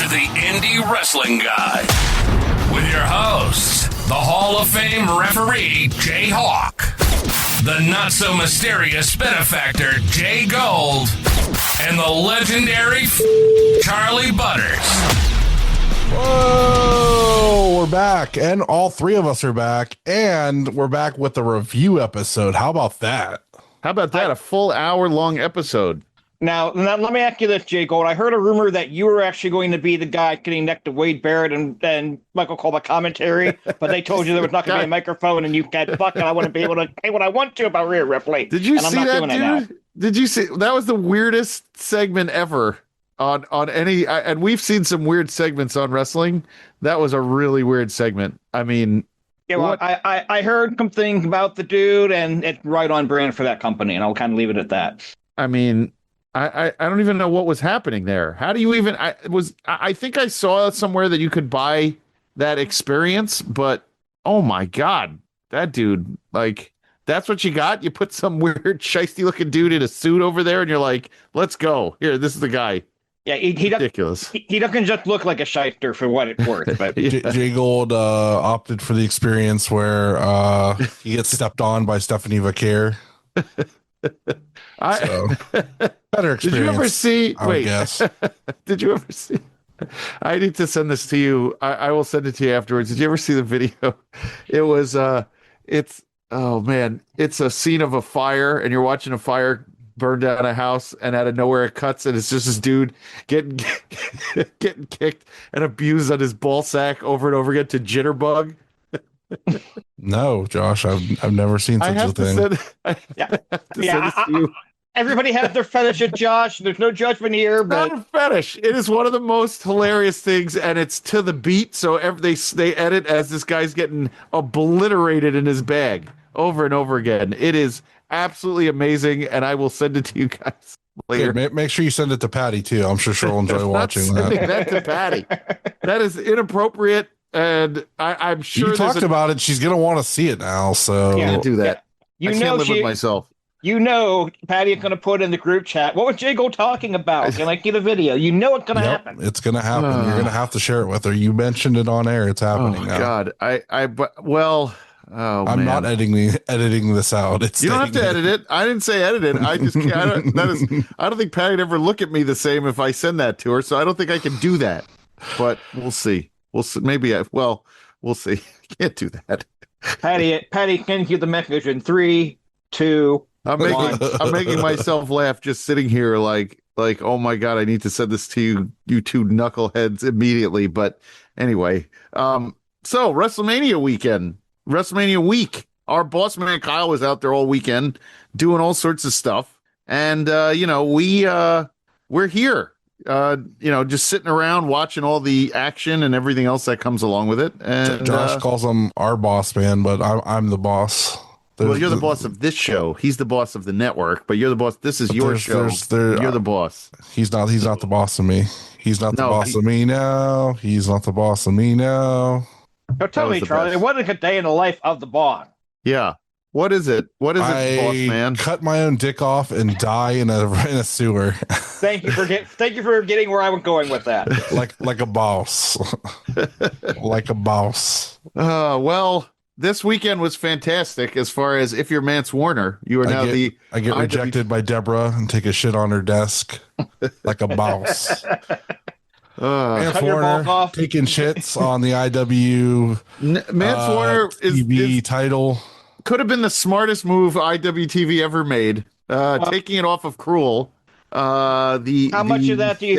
to the Indie Wrestling Guy with your hosts, the Hall of Fame referee JHawk, the not-so-mysterious benefactor JGold, and the legendary Charly Butters. Whoa, we're back, and all three of us are back, and we're back with a review episode. How about that? How about that? A full hour-long episode. Now, let me ask you this, JGold. I heard a rumor that you were actually going to be the guy getting next to Wade Barrett and Michael Cole commentary, but they told you there was not going to be a microphone, and you got fuck, and I want to be able to say what I want to about Rhea Ripley. Did you see that, dude? Did you see? That was the weirdest segment ever on any, and we've seen some weird segments on wrestling. That was a really weird segment. I mean, yeah, well, I heard some things about the dude, and it's right on brand for that company, and I'll kind of leave it at that. I mean, I don't even know what was happening there. How do you even? I think I saw somewhere that you could buy that experience, but oh my god, that dude, like, that's what you got? You put some weird shisty looking dude in a suit over there, and you're like, let's go. Here, this is the guy. Yeah, he ridiculous. He doesn't just look like a shyster for what it's worth. But JGold opted for the experience where he gets stepped on by Stephanie Vaquer. So, better experience. Did you ever see? I guess. Did you ever see? I need to send this to you. I will send it to you afterwards. Did you ever see the video? It was it's oh man, it's a scene of a fire, and you're watching a fire burn down a house, and out of nowhere it cuts, and it's just this dude getting kicked and abused on his ball sack over and over again to Jitterbug. No, Josh, I've never seen such a thing. Everybody has their fetish at Josh. There's no judgment here, but not a fetish. It is one of the most hilarious things, and it's to the beat. So they edit as this guy's getting obliterated in his bag over and over again. It is absolutely amazing, and I will send it to you guys later. Yeah, make sure you send it to Patty too. I'm sure she'll enjoy watching that. That to Patty. That is inappropriate. And I'm sure you talked about it. She's gonna want to see it now, so I can't do that. I can't live with myself. You know, Patty is going to put in the group chat. What was JGold talking about? Can I get a video? You know it's going to happen. It's going to happen. You're going to have to share it with her. You mentioned it on air. It's happening now. God, I'm not editing this out. You don't have to edit it. I didn't say edit it. I just can't. I don't think Patty'd ever look at me the same if I send that to her. So I don't think I can do that. But we'll see. We'll see. Maybe we'll see. I can't do that. Patty, can you the message in 3, 2. I'm making myself laugh just sitting here like, oh my God, I need to send this to you two knuckleheads immediately. But anyway, so WrestleMania week, our boss man Kyle was out there all weekend doing all sorts of stuff. And, we're here, just sitting around watching all the action and everything else that comes along with it. And Josh calls him our boss man, but I'm the boss. Well, you're the boss of this show. He's the boss of the network, but you're the boss. This is your show. You're the boss. He's not the boss of me. He's not the boss of me now. He's not the boss of me now. So tell me, Charlie, what is a day in the life of the boss? Yeah. What is it? What is it, boss man? Cut my own dick off and die in a sewer. Thank you for getting where I was going with that. like a boss. Like a boss. Well, this weekend was fantastic as far as if you're Mance Warner, you are now I get rejected by Deborah and take a shit on her desk like a boss. Mance Warner taking shits on the Mance Warner TV title. Could have been the smartest move IWTV ever made. Taking it off of Cruel. How much of that do you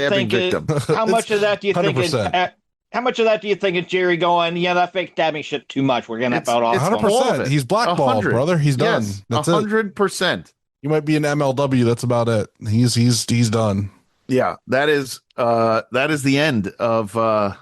think is Jerry going, yeah, that fake stabbing shit too much. We're getting that out off. 100%. He's blackballed, brother. He's done. Yes, that's 100%. You might be an MLW. That's about it. He's done. Yeah, that is the end of a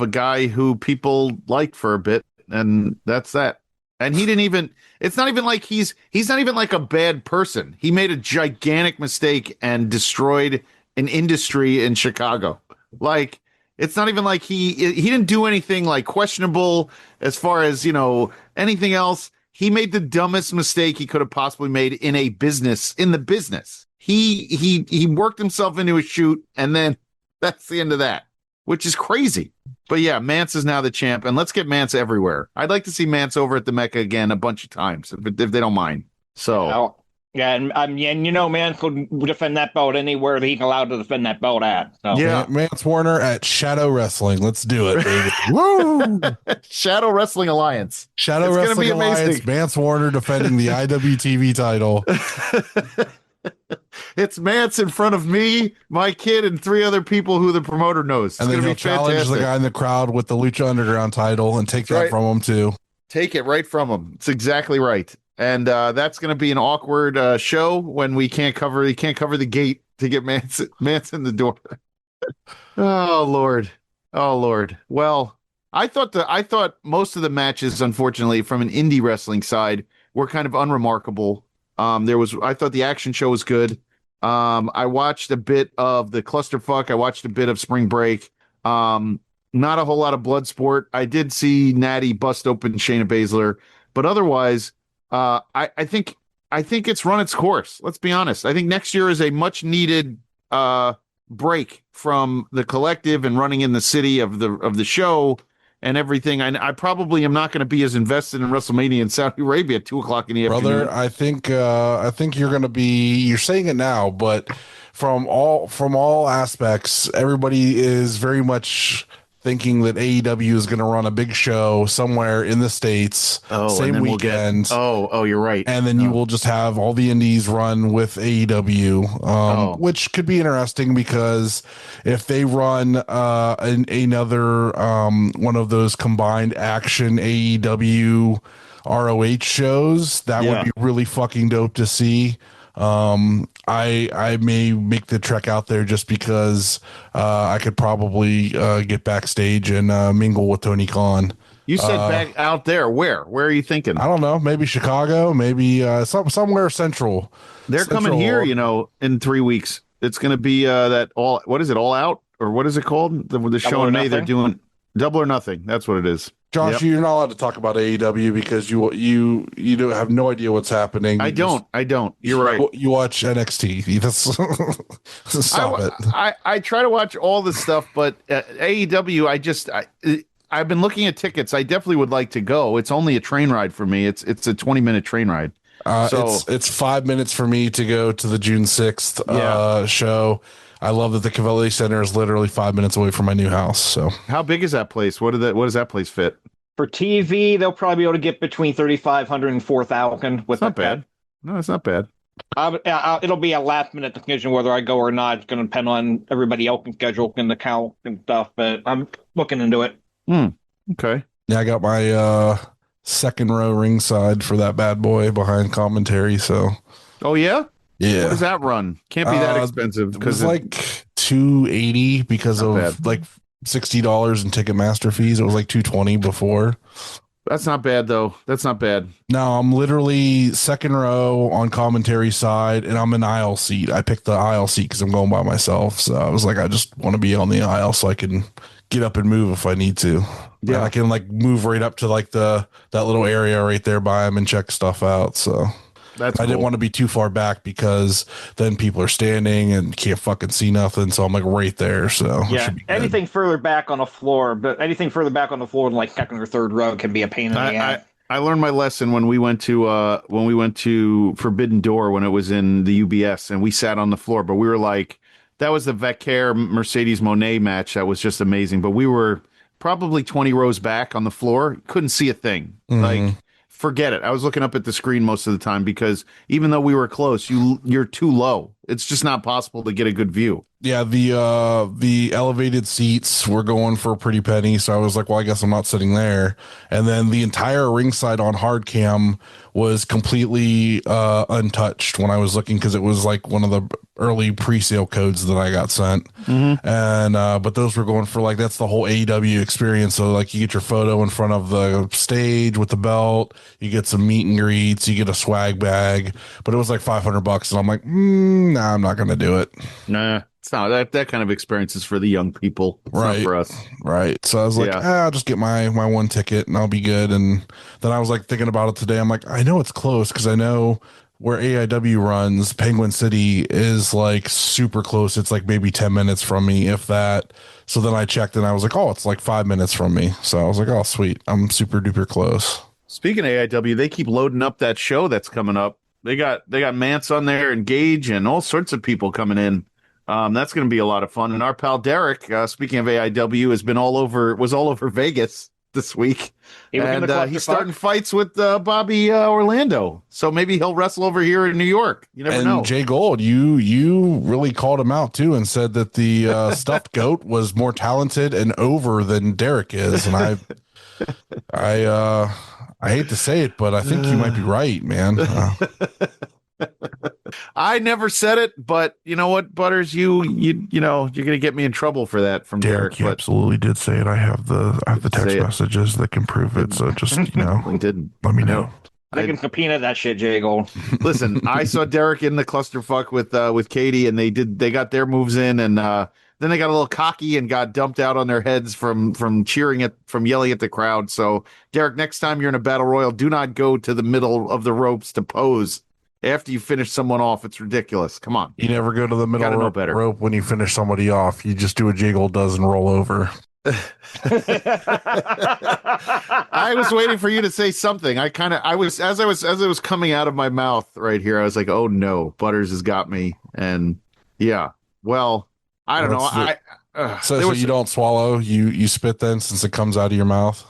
guy who people liked for a bit, and that's that. And he didn't even. It's not even like he's not even like a bad person. He made a gigantic mistake and destroyed an industry in Chicago. Like, it's not even like he didn't do anything like questionable as far as, anything else. He made the dumbest mistake he could have possibly made in the business. He worked himself into a shoot, and then that's the end of that. which is crazy. But yeah, Mance is now the champ, and let's get Mance everywhere. I'd like to see Mance over at the Mecca again a bunch of times, if they don't mind. So. Yeah, and Mance could defend that belt anywhere that he's allowed to defend that belt at. So. Yeah, Mance Warner at Shadow Wrestling. Let's do it, baby. Woo! Shadow Wrestling Alliance. Shadow Wrestling Alliance. Mance Warner defending the IWTV title. It's Mance in front of me, my kid, and 3 other people who the promoter knows. It's and then he'll challenge fantastic. the guy in the crowd with the Lucha Underground title and take that from him too. Take it right from him. It's exactly right. And that's going to be an awkward show when he can't cover the gate to get Mance in the door. Oh Lord. Well, I thought most of the matches, unfortunately, from an indie wrestling side, were kind of unremarkable. I thought the action show was good. I watched a bit of the clusterfuck. I watched a bit of Spring Break. Not a whole lot of Bloodsport. I did see Natty bust open Shayna Baszler, but otherwise, I think it's run its course. Let's be honest. I think next year is a much needed break from the collective and running in the city of the show and everything. I probably am not going to be as invested in WrestleMania in Saudi Arabia at 2:00 in the afternoon. Brother, I think you're going to be. You're saying it now, but from all aspects, everybody is very much thinking that AEW is going to run a big show somewhere in the States, same weekend. You're right. And then you will just have all the indies run with AEW, which could be interesting because if they run another one of those combined action AEW ROH shows, that would be really fucking dope to see. I may make the trek out there just because I could probably get backstage and mingle with Tony Khan. You said back out there. Where are you thinking? I don't know. Maybe Chicago. Maybe somewhere central. They're coming here, in 3 weeks. It's going to be what is it? All Out, or what is it called? The show in May. They're doing Double or Nothing. That's what it is. Josh, you're not allowed to talk about AEW because you don't have no idea what's happening. I don't. You're right. You watch NXT. Stop it. I try to watch all this stuff, but AEW, I've been looking at tickets. I definitely would like to go. It's only a train ride for me. It's a 20-minute train ride. It's 5 minutes for me to go to the June 6th show. I love that the Cavelli Center is literally 5 minutes away from my new house. So, how big is that place? What does that place fit? For TV, they'll probably be able to get between 3,500 and 4,000. It's not bad. No, it's not bad. It'll be a last minute decision whether I go or not. It's going to depend on everybody else's schedule and the count and stuff. But I'm looking into it. Okay. Yeah, I got my second row ringside for that bad boy behind commentary. So. Oh yeah. Yeah. What does that run? Can't be that expensive because like $280 because of like $60 in Ticketmaster fees. It was like $220 before. That's not bad though. That's not bad. No, I'm literally second row on commentary side, and I'm an aisle seat. I picked the aisle seat because I'm going by myself. So I was like, I just want to be on the aisle so I can get up and move if I need to. Yeah, and I can like move right up to like that little area right there by him and check stuff out. So. I didn't want to be too far back because then people are standing and can't fucking see nothing. So I'm like right there. So anything further back on the floor, than like second or third row can be a pain in the ass. I learned my lesson when we went to Forbidden Door when it was in the UBS and we sat on the floor, but we were like, that was the Vecchio Mercedes Monet match. That was just amazing. But we were probably 20 rows back on the floor. Couldn't see a thing. Like, forget it. I was looking up at the screen most of the time because even though we were close, you're too low. It's just not possible to get a good view. Yeah, the elevated seats were going for a pretty penny, so I was like, well, I guess I'm not sitting there. And then the entire ringside on hard cam was completely untouched when I was looking because it was like one of the early pre-sale codes that I got sent. And but those were going for like, that's the whole AEW experience. So like you get your photo in front of the stage with the belt, you get some meet and greets, you get a swag bag, but it was like $500 and I'm like, nah, I'm not gonna do it. Nah. It's not that kind of experience is for the young people. It's right. Not for us. Right. So I was like, I'll just get my one ticket and I'll be good. And then I was like thinking about it today. I'm like, I know it's close because I know where AIW runs, Penguin City is like super close. It's like maybe 10 minutes from me, if that. So then I checked and I was like, oh, it's like 5 minutes from me. So I was like, oh, sweet. I'm super duper close. Speaking of AIW, they keep loading up that show that's coming up. They got Mance on there and Gage and all sorts of people coming in. That's going to be a lot of fun. And our pal Derek, speaking of AIW, was all over Vegas this week. And he's starting fights with Bobby Orlando. So maybe he'll wrestle over here in New York. You never know. JGold, you really called him out too and said that the stuffed goat was more talented and over than Derek is. And I hate to say it, but I think you might be right, man. I never said it, but you know what, Butters, you know, you're gonna get me in trouble for that from Derek. You absolutely did say it. I have the text messages that can prove it. So just he didn't. Let me know. They can subpoena that shit, JGold. Listen, I saw Derek in the clusterfuck with Katie, and they got their moves in, and then they got a little cocky and got dumped out on their heads from yelling at the crowd. So Derek, next time you're in a battle royal, do not go to the middle of the ropes to pose. After you finish someone off, it's ridiculous. Come on. You never go to the middle rope when you finish somebody off. You just do what JGold does and roll over. I was waiting for you to say something. As I was coming out of my mouth right here, I was like, oh no, Butters has got me. And yeah, well, I don't know. So you don't swallow, you spit then since it comes out of your mouth?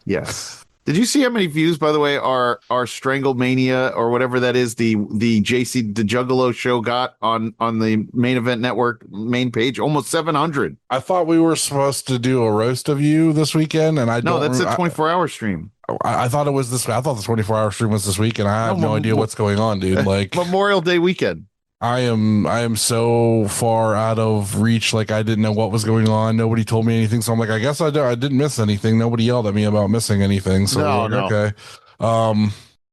Yes. Did you see how many views, by the way, our Strangle Mania or whatever that is, the Juggalo show got on the Main Event Network main page? Almost 700. I thought we were supposed to do a roast of you this weekend, and no, that's a 24-hour stream. I thought it was this. I thought the 24-hour stream was this week, and I have no idea what's going on, dude. Like Memorial Day weekend. I am so far out of reach. Like I didn't know what was going on. Nobody told me anything. So I'm like, I guess I didn't miss anything. Nobody yelled at me about missing anything. So no. Okay.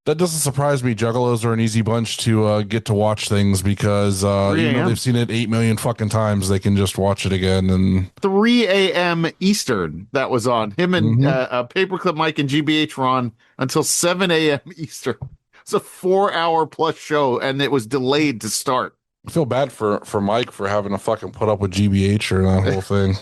That doesn't surprise me. Juggalos are an easy bunch to get to watch things because they've seen it 8 million fucking times. They can just watch it again. And 3 a.m. Eastern that was on. Him and Paperclip Mike and GBH were on until 7 a.m. Eastern. It's a 4-hour plus show, and it was delayed to start. I feel bad for Mike for having to fucking put up with GBH or that whole thing.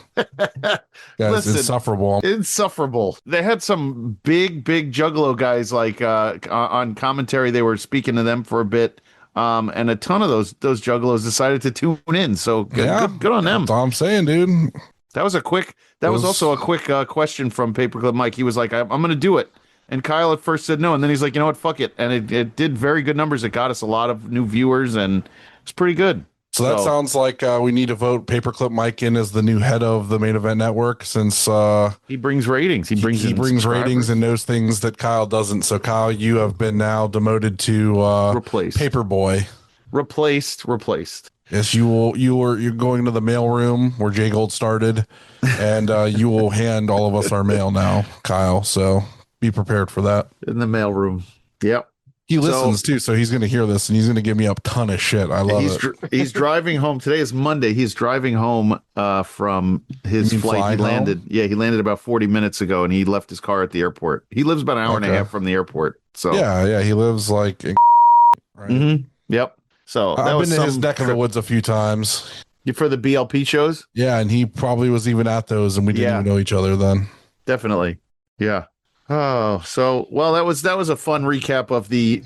It's insufferable. Insufferable. They had some big Juggalo guys like on commentary. They were speaking to them for a bit, and a ton of those Juggalos decided to tune in. So good on them. That's all I'm saying, dude. That was also a quick question from Paperclip Mike. He was like, I'm going to do it. And Kyle at first said no, and then he's like, you know what, fuck it. And it did very good numbers. It got us a lot of new viewers, and it's pretty good. So that sounds like we need to vote Paperclip Mike in as the new head of the Main Event Network, since he brings ratings. He brings ratings and knows things that Kyle doesn't. So Kyle, you have been now demoted to replaced Paperboy. Replaced. Yes, you're going to the mail room where JGold started, and you will hand all of us our mail now, Kyle. So be prepared for that. In the mail room. Yep. He listens too, so he's going to hear this and he's going to give me a ton of shit. I love it. He's driving home. Today is Monday. He's driving home from his flight. He landed. Yeah, he landed about 40 minutes ago, and he left his car at the airport. He lives about an hour and a half from the airport. So yeah, he lives like in right? Mm-hmm. Yep. So I've been to his neck of the woods a few times. For the BLP shows? Yeah, and he probably was even at those, and we didn't even know each other then. Definitely. Yeah. Oh, so well, that was a fun recap of the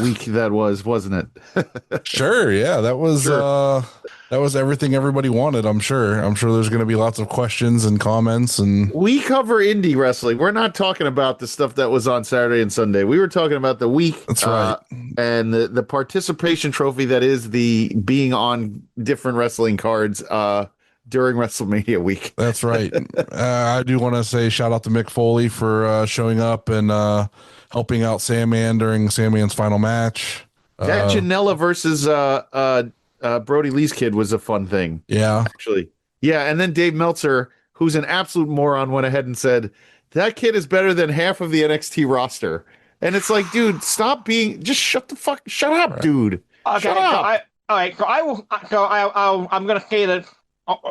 week that was, wasn't it? Sure, yeah, that was everything everybody wanted. I'm sure there's going to be lots of questions and comments, and we cover indie wrestling. We're not talking about the stuff that was on Saturday and Sunday. We were talking about the week. That's right, and the participation trophy that is the being on different wrestling cards. During WrestleMania week. That's right. I do want to say shout out to Mick Foley for showing up and helping out Sandman during Sandman's final match. That Janela versus Brody Lee's kid was a fun thing. Yeah. Actually. Yeah, and then Dave Meltzer, who's an absolute moron, went ahead and said, that kid is better than half of the NXT roster. And it's like, dude, just shut up, right. Dude. Okay, shut up. I'm going to say that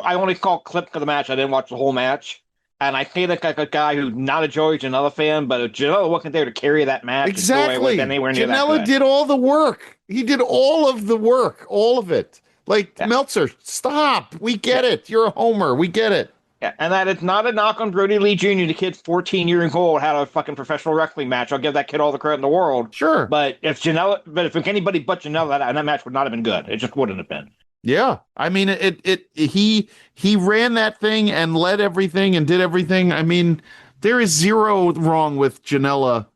I only saw clips of the match. I didn't watch the whole match. And I say that like a guy who's not a Joey Janela fan, but if Janela wasn't there to carry that match, Exactly. Anywhere near Janela that did all the work. He did all of the work, all of it. Like, Meltzer, stop. We get it. You're a homer. We get it. Yeah, and that is not a knock on Brody Lee Jr. The kid's 14 years old, had a fucking professional wrestling match. I'll give that kid all the credit in the world. Sure. But if anybody but Janela, that match would not have been good. It just wouldn't have been. Yeah. I mean, he ran that thing and led everything and did everything. I mean, there is zero wrong with Janela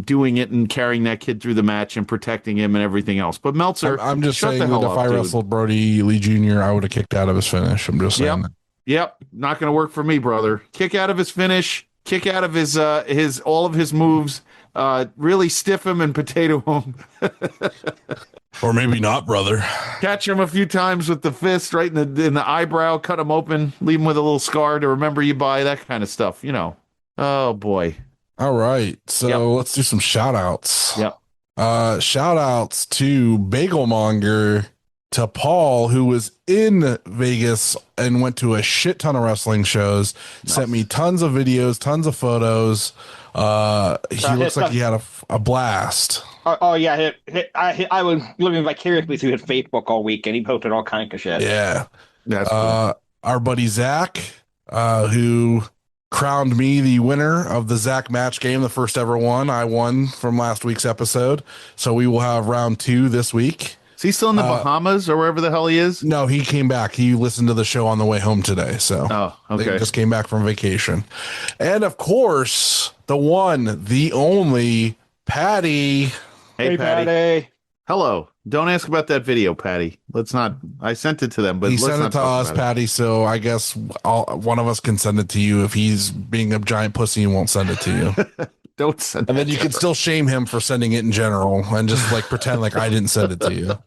doing it and carrying that kid through the match and protecting him and everything else. But Meltzer, I'm just saying that if I wrestled Brody Lee Jr., I would have kicked out of his finish. I'm just saying that. Yep, not going to work for me, brother. Kick out of his finish, kick out of his all of his moves, really stiff him and potato him. Or maybe not, brother. Catch him a few times with the fist right in the eyebrow, cut him open, leave him with a little scar to remember you by, that kind of stuff, you know. Oh boy. All right. So let's do some shout outs. Yep. Shout outs to Bagelmonger, to Paul, who was in Vegas and went to a shit ton of wrestling shows, sent me tons of videos, tons of photos. He looks like he had a blast. Yeah, I was living vicariously through his Facebook all week, and he posted all kinds of shit. Yeah. That's cool. Our buddy Zach, who crowned me the winner of the Zach match game, the first ever one. I won from last week's episode. So we will have round 2 this week. Is he still in the Bahamas or wherever the hell he is? No, he came back. He listened to the show on the way home today. So okay. They just came back from vacation. And of course, the one, the only Patty. Hey, Patty. Hello. Don't ask about that video, Patty. Let's not. I sent it to them, but he sent it to us, Patty. So I guess one of us can send it to you if he's being a giant pussy and won't send it to you. Don't send and then you can still shame him for sending it in general and just like pretend like I didn't send it to you.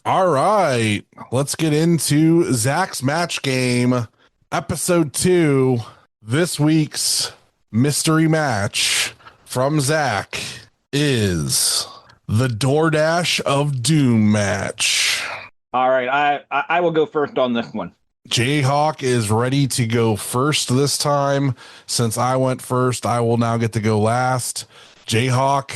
All right, let's get into Zach's match game, episode 2. This week's mystery match from Zach is the DoorDash of Doom match. All right, I will go first on this one. JHawk is ready to go first this time. Since I went first, I will now get to go last. JHawk,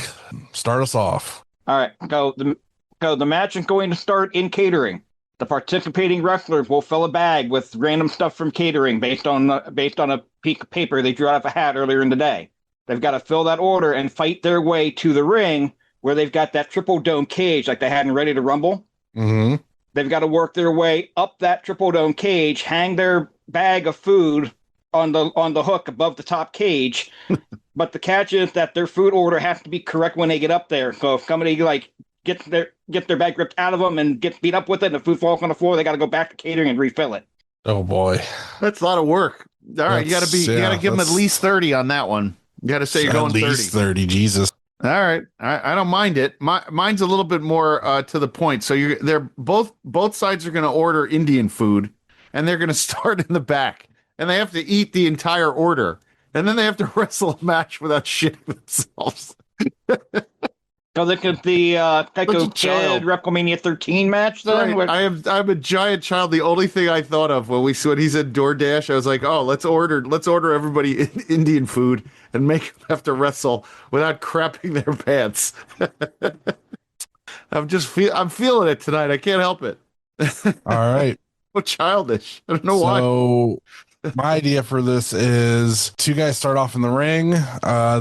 start us off. All right, the match is going to start in catering. The participating wrestlers will fill a bag with random stuff from catering based on a piece of paper they drew out of a hat earlier in the day. They've got to fill that order and fight their way to the ring where they've got that triple dome cage like they had in Ready to Rumble. Mm-hmm. They've got to work their way up that triple dome cage, hang their bag of food on the hook above the top cage. But the catch is that their food order has to be correct when they get up there. So if somebody like gets their bag ripped out of them and gets beat up with it and the food falls on the floor, they got to go back to catering and refill it. Oh boy, that's a lot of work. All right, you got to give them at least 30 on that one. You got to say you're going 30. At least 30, Jesus. All right, I don't mind it. Mine's a little bit more to the point. So they're both sides are going to order Indian food, and they're going to start in the back, and they have to eat the entire order, and then they have to wrestle a match without shitting themselves. So look at the Tycho Kid WrestleMania 13 match then? Right. I'm a giant child. The only thing I thought of when he said DoorDash, I was like, oh, let's order everybody Indian food and make them have to wrestle without crapping their pants. I'm feeling it tonight. I can't help it. All right. So childish. I don't know why. So my idea for this is 2 guys start off in the ring.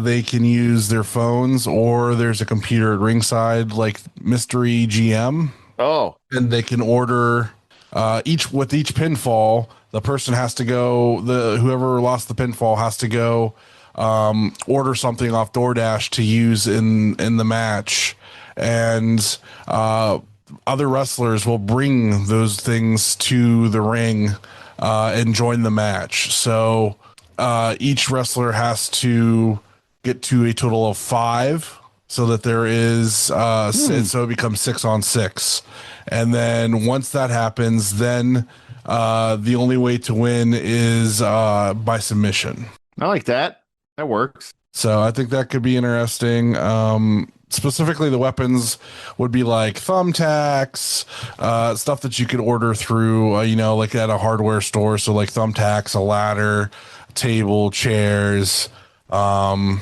They can use their phones or there's a computer at ringside like Mystery GM. Oh. And they can order each pinfall. The person has to go, whoever lost the pinfall has to go order something off DoorDash to use in the match. And other wrestlers will bring those things to the ring and join the match. So each wrestler has to get to a total of 5 so that there is so it becomes 6 on 6. And then once that happens, then the only way to win is by submission. I like that. That works. So I think that could be interesting. Specifically, the weapons would be like thumbtacks, stuff that you could order through, like at a hardware store. So like thumbtacks, a ladder, table, chairs, some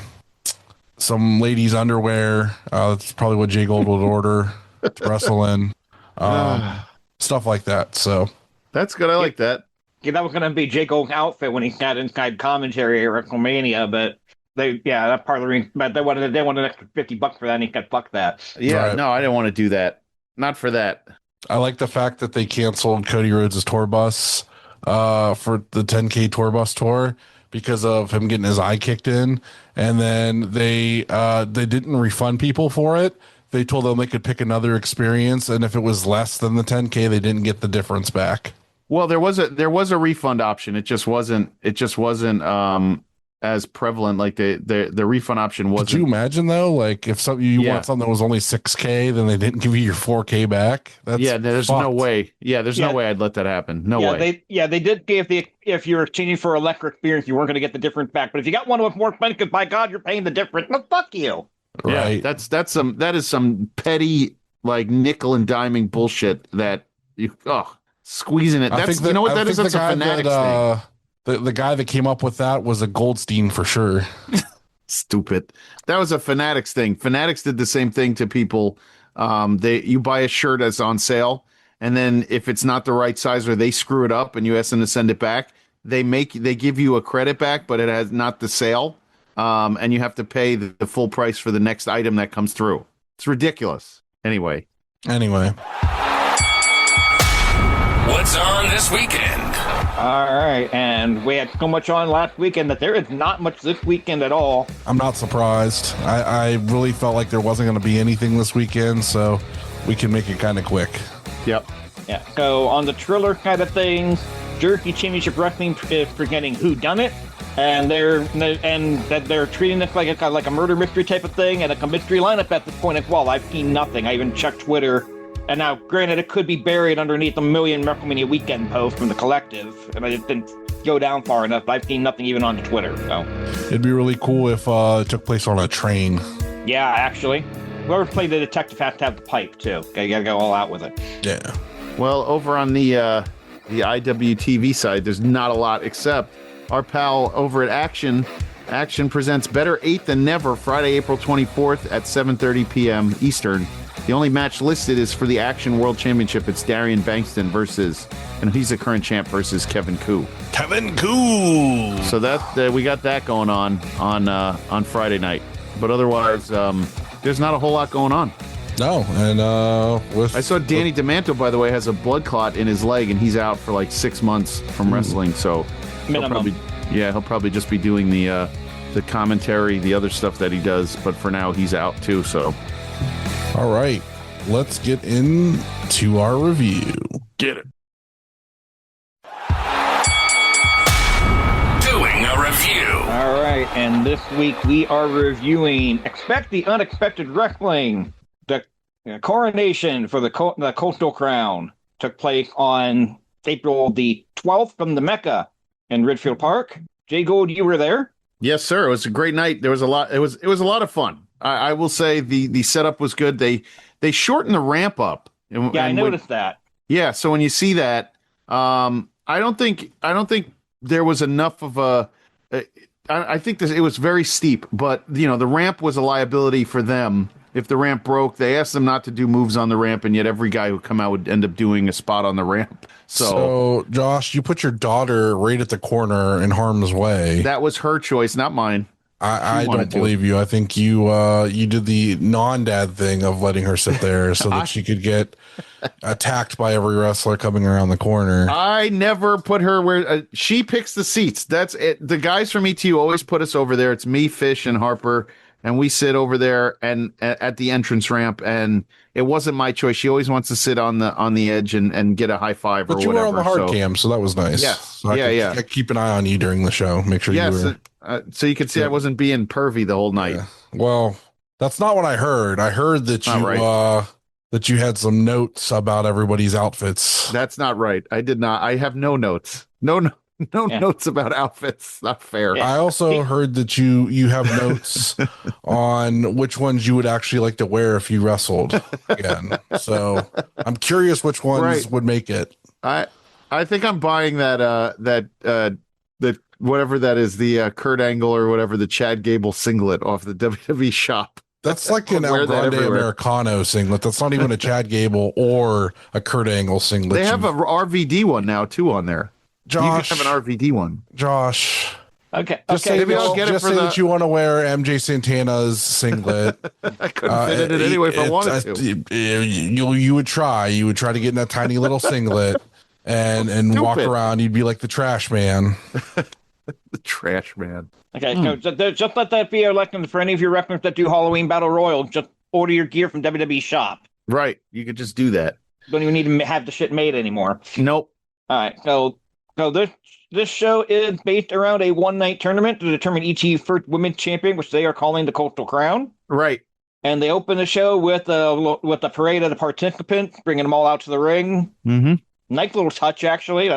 ladies' underwear. That's probably what JGold would order to wrestle in. Stuff like that. So that's good. I like that. Yeah, that was going to be JGold's outfit when he got inside commentary at WrestleMania, but that part of the ring, but they wanted an extra $50 for that, and he said, fuck that. Yeah, right. No, I didn't want to do that. Not for that. I like the fact that they canceled Cody Rhodes' tour bus for the 10K tour bus tour because of him getting his eye kicked in, and then they didn't refund people for it. They told them they could pick another experience, and if it was less than the 10K, they didn't get the difference back. Well, there was a refund option. It just wasn't as prevalent. Like the refund option wasn't. Could you imagine though? Like if you want something that was only 6K, then they didn't give you your 4K back. There's no way. There's no way I'd let that happen. No way. They did give if you're exchanging for a lesser experience, you weren't going to get the difference back. But if you got one with more expensive, by God, you're paying the difference. No, fuck you. Right. Yeah, that is some petty like nickel and diming bullshit that you squeezing it. That's you know what that is. That's a Fanatics thing. The guy that came up with that was a Goldstein for sure. Stupid. That was a Fanatics thing. Fanatics did the same thing to people. You buy a shirt that's on sale, and then if it's not the right size or they screw it up and you ask them to send it back, they give you a credit back, but it has not the sale. And you have to pay the full price for the next item that comes through. It's ridiculous. Anyway. What's on this weekend? All right, and we had so much on last weekend that there is not much this weekend at all. I'm not surprised. I really felt like there wasn't going to be anything this weekend, so we can make it kind of quick. Yep. Yeah. So on the Triller side of things, Jersey Championship Wrestling is presenting Who Done It, and they're treating it like a murder mystery type of thing, and a mystery lineup at this point as well. I've seen nothing. I even checked Twitter. And now, granted, it could be buried underneath a million WrestleMania weekend posts from the collective, and I just didn't go down far enough. I've seen nothing even on Twitter. So it'd be really cool if it took place on a train. Yeah, actually, whoever played the detective has to have the pipe too. Okay, you gotta go all out with it. Yeah. Well, over on the IWTV side, there's not a lot except our pal over at Action. Action presents Better 8 Than Never Friday, April 24th at 7:30 p.m. Eastern. The only match listed is for the Action World Championship. It's Darian Bankston he's the current champ, versus Kevin Koo. So that we got that going on Friday night. But otherwise, there's not a whole lot going on. No, and I saw Danny DeManto, by the way, has a blood clot in his leg, and he's out for like 6 months from wrestling. So he'll probably just be doing the commentary, the other stuff that he does. But for now, he's out too. So. All right, let's get into our review. Get it. Doing a review. All right, and this week we are reviewing Expect the Unexpected Wrestling. The Coronation for the Coastal Crown took place on April the 12th from the Mecca in Ridgefield Park. JGold, you were there? Yes, sir. It was a great night. There was a lot. It was a lot of fun. I will say the setup was good. They shortened the ramp up. I noticed that. Yeah, so when you see that, I don't think there was enough of a. I think it was very steep, but the ramp was a liability for them. If the ramp broke, they asked them not to do moves on the ramp, and yet every guy who come out would end up doing a spot on the ramp. So Josh, you put your daughter right at the corner in harm's way. That was her choice, not mine. I don't believe you. I think you did the non-dad thing of letting her sit there so that she could get attacked by every wrestler coming around the corner. I never put her where she picks the seats. That's it. The guys from ETU always put us over there. It's me, Fish, and Harper, and we sit over there and at the entrance ramp. And it wasn't my choice. She always wants to sit on the edge and get a high five or whatever. But you were on the hard cam, so that was nice. Yes. So I could keep an eye on you during the show. Make sure you were. So you could see I wasn't being pervy the whole night. Yeah. Well, that's not what I heard. I heard that that you had some notes about everybody's outfits. That's not right. I did not. I have no notes. No No Yeah. notes about outfits. Not fair. Yeah. I also heard that you have notes on which ones you would actually like to wear if you wrestled again. So I'm curious which ones Right. would make it. I think I'm buying that whatever that is, the Kurt Angle or whatever, the Chad Gable singlet off the WWE shop. That's like an Wear El that Grande everywhere. Americano singlet. That's not even a Chad Gable or a Kurt Angle singlet. They have a RVD one now too on there. Josh, You can have an RVD one. Josh. Okay. Just Okay. say, Maybe I'll that, get it just for say the- that you want to wear MJ Santana's singlet. I couldn't fit in it anyway if I wanted to. You would try. You would try to get in that tiny little singlet and walk Stupid. around. You'd be like the trash man. The trash man. Okay. So just let that be a lesson for any of your reference that do Halloween Battle Royal. Just order your gear from WWE shop. Right. You could just do that. Don't even need to have the shit made anymore. Nope. All right. So this show is based around a one-night tournament to determine ETU first women's champion, which they are calling the Coastal Crown. Right. And they open the show with a parade of the participants, bringing them all out to the ring. Mm-hmm. Nice little touch, actually.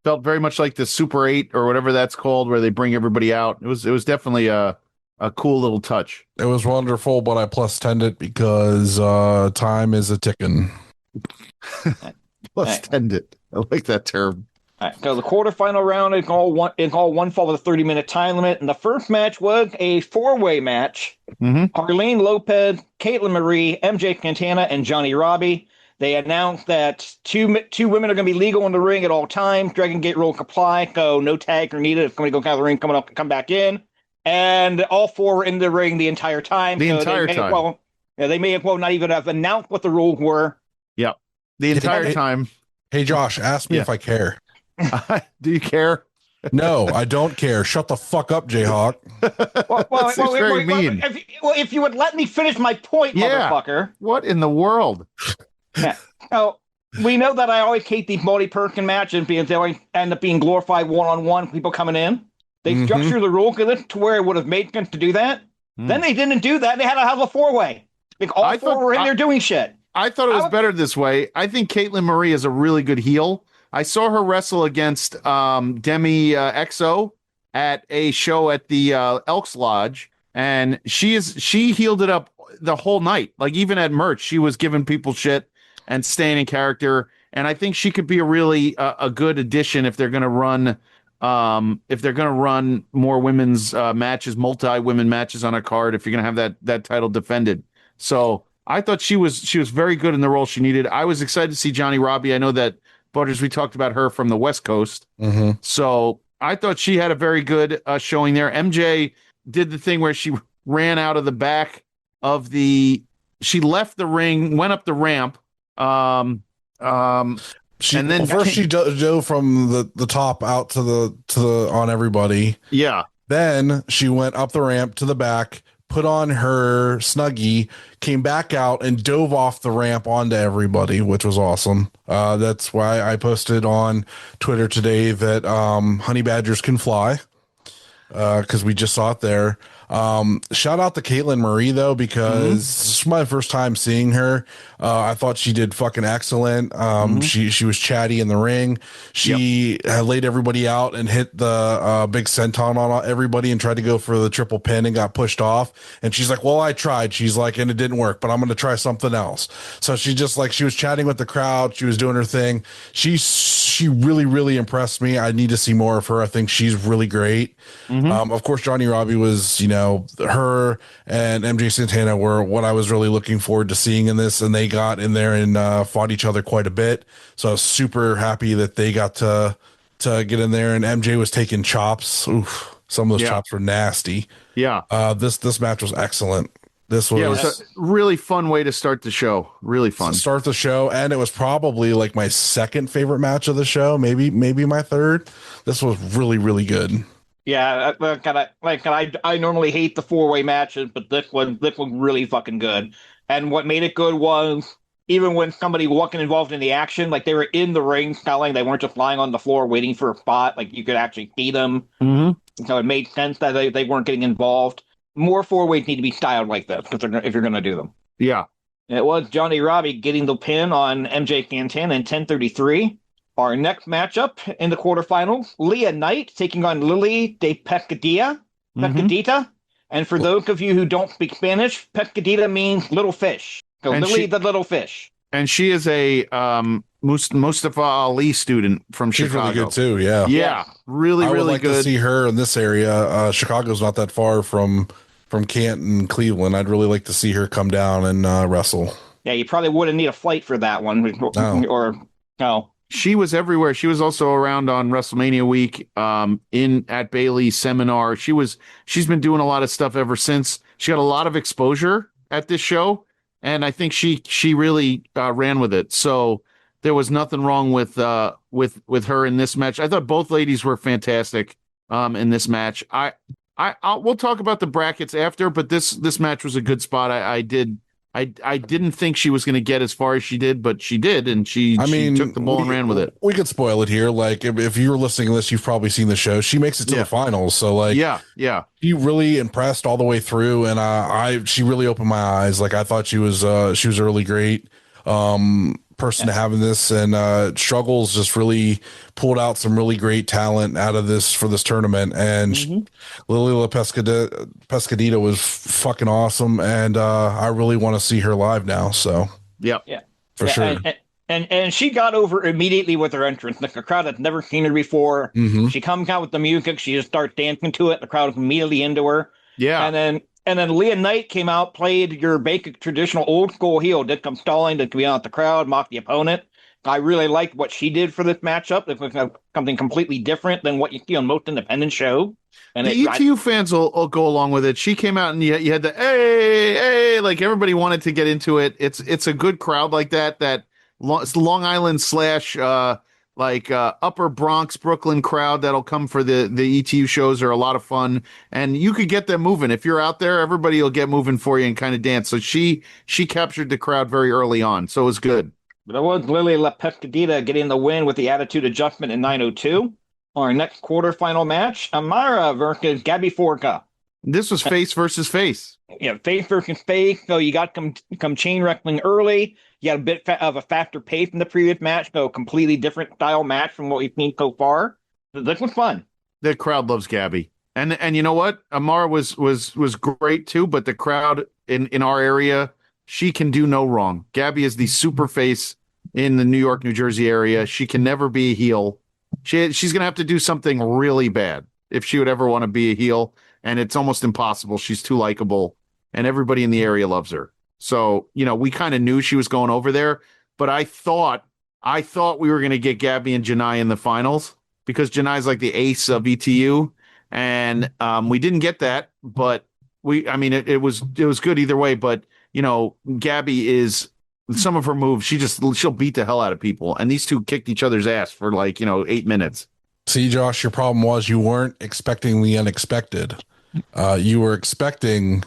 Felt very much like the Super 8 or whatever that's called, where they bring everybody out. It was definitely a cool little touch. It was wonderful, but I plus 10'd it because time is a ticking. Plus Right. tend it. I like that term. All right, so the quarterfinal round is all one fall with a 30-minute time limit, and the first match was a four-way match. Mm-hmm. Arlene Lopez, Caitlin Marie, MJ Santana, and Johnny Robbie. They announced that two women are going to be legal in the ring at all times. Dragon Gate rule comply, so no tag are needed if somebody goes out of the ring, coming up, come back in. And all four were in the ring the entire time. The entire time. They may as well not even have announced what the rules were. Yep. The entire time. Hey, Josh, ask me if I care. Do you care? No, I don't care. Shut the fuck up, JHawk. That seems very mean. If you would let me finish my point, Yeah. motherfucker. What in the world? Yeah. So we know that I always hate these multi-person matches because they always end up being glorified one-on-one people coming in. They structure the rule to where it would have made sense to do that. Then they didn't do that. They had to have a four-way. Like all four were in there doing shit. I thought it was better this way. I think Caitlin Marie is a really good heel. I saw her wrestle against Demi XO at a show at the Elks Lodge, and she healed it up the whole night. Like even at merch, she was giving people shit and staying in character. And I think she could be a really a good addition if they're going to run more women's matches, multi-women matches on a card. If you're going to have that title defended, so I thought she was very good in the role she needed. I was excited to see Johnny Robbie. I know that Butters, we talked about her from the West Coast, so I thought she had a very good showing there. MJ did the thing where she ran out of the back of she left the ring, went up the ramp. And then she dove from the top out to the on everybody. Yeah. Then she went up the ramp to the back, put on her Snuggie, came back out and dove off the ramp onto everybody, which was awesome. That's why I posted on Twitter today that honey badgers can fly, because we just saw it there. Shout out to Caitlin Marie though, because this is my first time seeing her. I thought she did fucking excellent. She was chatty in the ring. She laid everybody out and hit the big senton on everybody and tried to go for the triple pin and got pushed off. And she's like, well, I tried. She's like, and it didn't work, but I'm going to try something else. So she just she was chatting with the crowd. She was doing her thing. She really, really impressed me. I need to see more of her. I think she's really great. Of course, Johnny Robbie was, her and MJ Santana were what I was really looking forward to seeing in this, and they got in there and fought each other quite a bit. So I was super happy that they got to get in there, and MJ was taking chops. Oof, some of those chops were nasty. Yeah. This match was excellent. This was, it was a really fun way to start the show. Really fun. Start the show, and it was probably like my second favorite match of the show, maybe my third. This was really, really good. Yeah, I normally hate the four-way matches, but this one really fucking good. And what made it good was even when somebody wasn't involved in the action, like they were in the ring selling, they weren't just lying on the floor waiting for a spot. Like you could actually see them. So it made sense that they weren't getting involved. More four-ways need to be styled like this if you're going to do them. Yeah. And it was Johnny Robbie getting the pin on MJ Santana in 10:33. Our next matchup in the quarterfinals, Leah Knight taking on Lily de Pescadilla. Pescadita. And for those of you who don't speak Spanish, Pescadita means little fish. So And Lily the little fish. And she is a Mustafa Ali student from She's Chicago. really good too. Yeah. Yeah, really, I would really like good. to see her in this area. Chicago's not that far from Canton, Cleveland. I'd really like to see her come down and wrestle. Yeah, you probably wouldn't need a flight for that one. No. Or no. She was everywhere. She was also around on WrestleMania week, at Bailey's seminar. She's been doing a lot of stuff ever since. She got a lot of exposure at this show, and I think she really ran with it. So there was nothing wrong with her in this match. I thought both ladies were fantastic in this match. We'll talk about the brackets after, but this match was a good spot. I didn't think she was going to get as far as she did, but she did, and she took the ball and ran with it. We could spoil it here. Like if you're listening to this, you've probably seen the show. She makes it to the finals, so like yeah, she really impressed all the way through, and she really opened my eyes. Like I thought she was a really great person to have in this, and Struggles just really pulled out some really great talent out of this for this tournament, and Lily La Pescadita was fucking awesome, and I really want to see her live now. So for sure. And she got over immediately with her entrance. Like the crowd had never seen her before. She comes out with the music, she just starts dancing to it. The crowd was immediately into her. Yeah, and then Leah Knight came out, played your basic traditional old school heel, did come stalling, did come out the crowd, mock the opponent. I really liked what she did for this matchup. It was something completely different than what you see on most independent shows. And the ETU fans will go along with it. She came out and you had the hey, like everybody wanted to get into it. It's a good crowd like that. It's Long Island / Upper Bronx, Brooklyn crowd that'll come for the ETU shows are a lot of fun, and you could get them moving. If you're out there, everybody will get moving for you and kind of dance. So she captured the crowd very early on, so it was good. But it was Lily La Pescadita getting the win with the attitude adjustment in 902. Our next quarterfinal match, Amara versus Gabby Forca. This was face versus face. Yeah, face versus face. So you got come chain wrestling early. You had a bit of a faster pace in the previous match, so completely different style match from what we've seen so far. This was fun. The crowd loves Gabby, and you know what? Amara was great too. But the crowd in our area, she can do no wrong. Gabby is the super face in the New York, New Jersey area. She can never be a heel. She's gonna have to do something really bad if she would ever want to be a heel, and it's almost impossible. She's too likable, and everybody in the area loves her. So, we kind of knew she was going over there, but I thought we were going to get Gabby and Janai in the finals because Janai's like the ace of ETU, and we didn't get that, but it was good either way. But Gabby is some of her moves. She'll beat the hell out of people, and these two kicked each other's ass for 8 minutes. See, Josh, your problem was you weren't expecting the unexpected. You were expecting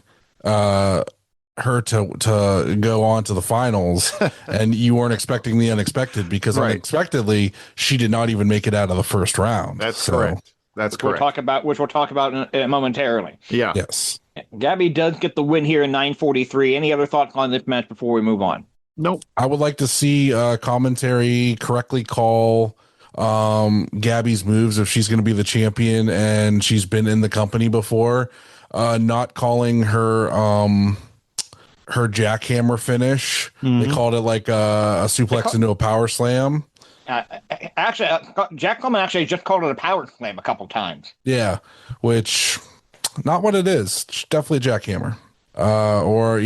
her to go on to the finals, and you weren't expecting the unexpected because unexpectedly she did not even make it out of the first round. That's correct. That's correct. Which we'll talk about momentarily. Yeah. Yes. Gabby does get the win here in 943. Any other thoughts on this match before we move on? Nope. I would like to see commentary correctly call Gabby's moves if she's going to be the champion and she's been in the company before. Not calling her jackhammer finish. They called it like a suplex into a power slam. Jack Coleman actually just called it a power slam a couple times. Yeah, which not what it is. It's definitely a jackhammer. Or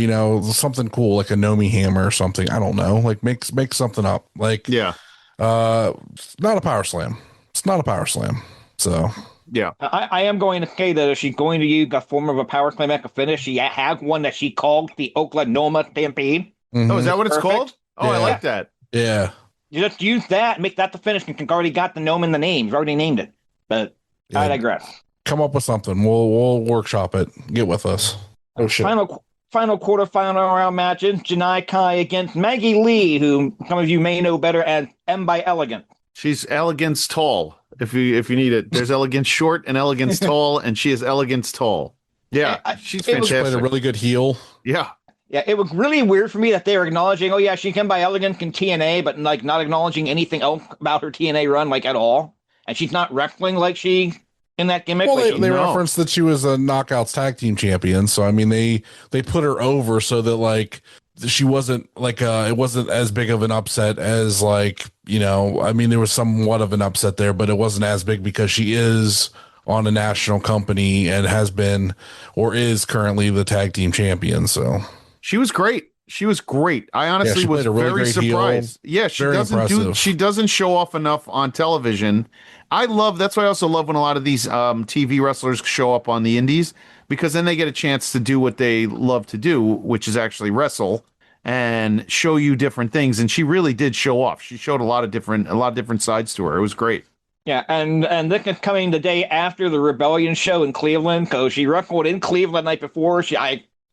something cool like a Nomi hammer or something. I don't know. Like make something up. Like it's not a power slam. It's not a power slam. So yeah, I am going to say that if she's going to use a form of a power slam at a finish, she has one that she called the Oklahoma Stampede. Oh, is that what it's called? Oh, yeah. I like that. Yeah. You just use that, make that the finish, and you've already got the gnome in the name. You've already named it. But I digress. Come up with something. We'll workshop it. Get with us. Oh shit. Final quarterfinal round matches: Janai Kai against Maggie Lee, who some of you may know better as M by Elegant. She's Elegance Tall. If you need it, there's Elegance Short and Elegance Tall, and she is Elegance Tall. Yeah, she's fantastic. Played a really good heel. Yeah. Yeah, it was really weird for me that they were acknowledging, oh yeah, she can by elegance in TNA, but like not acknowledging anything else about her TNA run like at all. And she's not wrestling like she in that gimmick. Well, like they referenced that she was a Knockouts tag team champion, so I mean they put her over so that like she wasn't like it wasn't as big of an upset as like, you know, I mean there was somewhat of an upset there, but it wasn't as big because she is on a national company and has been or is currently the tag team champion. So she was great. She was great. I honestly was very surprised. Yeah, she doesn't show off enough on television. That's why I also love when a lot of these TV wrestlers show up on the indies, because then they get a chance to do what they love to do, which is actually wrestle and show you different things. And she really did show off. She showed a lot of different sides to her. It was great. Yeah, and this is coming the day after the Rebellion show in Cleveland, because she wrestled in Cleveland the night before.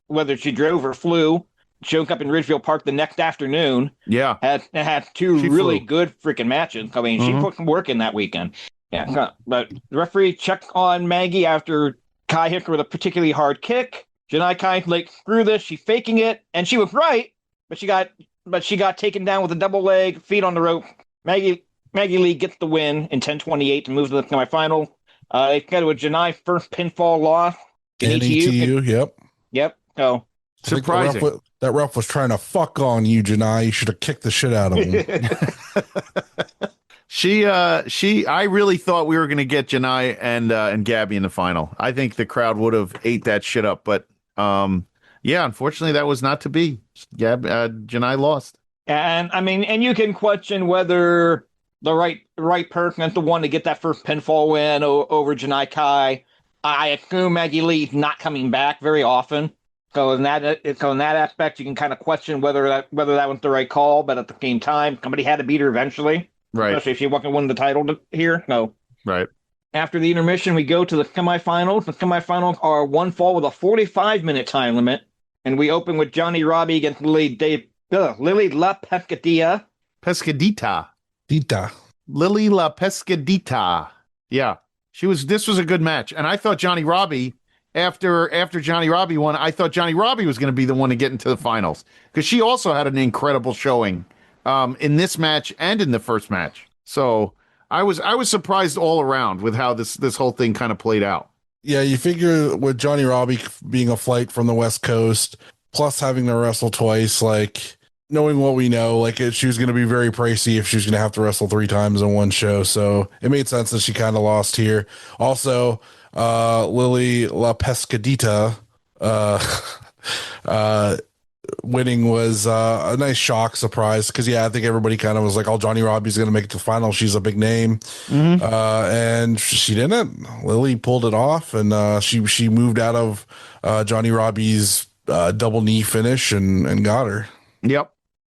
Whether she drove or flew, showed up in Ridgeville Park the next afternoon. Yeah, had two really good freaking matches. I mean, she put some work in that weekend. Yeah, but the referee checked on Maggie after Kai hit her with a particularly hard kick. Janai Kai like, screw this, she's faking it, and she was right, but she got taken down with a double leg, feet on the rope. Maggie Lee gets the win in 10:28 to move to the semifinal. They got with Janai first pinfall loss in ETU. Yep. So surprising. That ref was trying to fuck on you, Janai. You should have kicked the shit out of him. I really thought we were going to get Janai and Gabby in the final. I think the crowd would have ate that shit up, but yeah, unfortunately that was not to be. Janai lost. And I mean, and you can question whether the right person is the one to get that first pinfall win over Janai Kai. I assume Maggie Lee's not coming back very often. So in that aspect, you can kind of question whether that was the right call. But at the same time, somebody had to beat her eventually. Right. Especially if she wasn't win the title here. No. Right. After the intermission, we go to the semifinals. The semifinals are one fall with a 45-minute time limit. And we open with Johnny Robbie against Lily La Pescadilla. Lily La Pescadita. Yeah. This was a good match. And I thought Johnny Robbie, after Johnny Robbie won, I thought Johnny Robbie was going to be the one to get into the finals, because she also had an incredible showing in this match and in the first match. So I was surprised all around with how this whole thing kind of played out. Yeah, you figure with Johnny Robbie being a flight from the West Coast, plus having to wrestle twice, like knowing what we know, like she was going to be very pricey if she was going to have to wrestle 3 times in one show. So it made sense that she kind of lost here. Also, Lily La Pescadita winning was a nice shock surprise, because I think everybody kind of was like, oh, Johnny Robbie's going to make it to the final, she's a big name. And she didn't. Lily pulled it off, and she moved out of Johnny Robbie's double knee finish and got her.